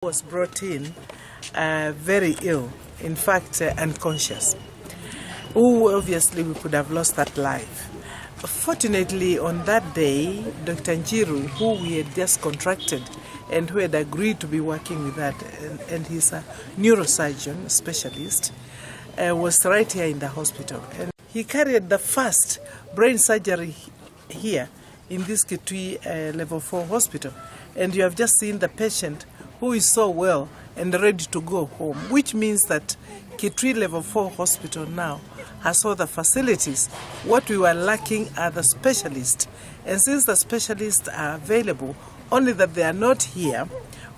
Was brought in very ill, in fact unconscious, who obviously we could have lost that life. Fortunately, on that day, Dr. Njiru, who we had just contracted and who had agreed to be working with that, and he's a neurosurgeon specialist, was right here in the hospital. And he carried the first brain surgery here in this Kitui level 4 hospital. And you have just seen the patient who is so well and ready to go home, which means that Kitui level 4 hospital now has all the facilities. What we were lacking are the specialists. And since the specialists are available, only that they are not here,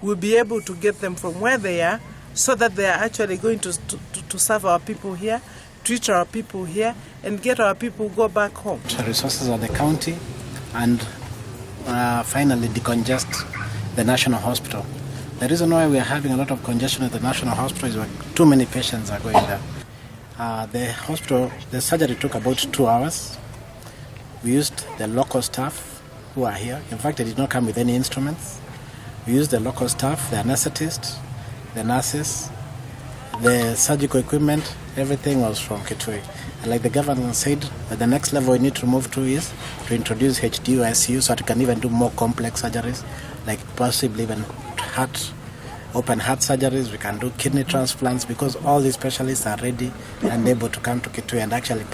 we'll be able to get them from where they are so that they are actually going to serve our people here, treat our people here, and get our people go back home. The resources of the county and finally decongest the national hospital. The reason why we are having a lot of congestion at the national hospital is that too many patients are going there. The surgery took about 2 hours. We used the local staff who are here. In fact, they did not come with any instruments. We used the local staff, the anesthetists, the nurses, the surgical equipment. Everything was from Kitui. And like the governor said, the next level we need to move to is to introduce HDU ICU so that we can even do more complex surgeries, like possibly even open heart surgeries. We can do kidney transplants because all these specialists are ready and able to come to Kitui and actually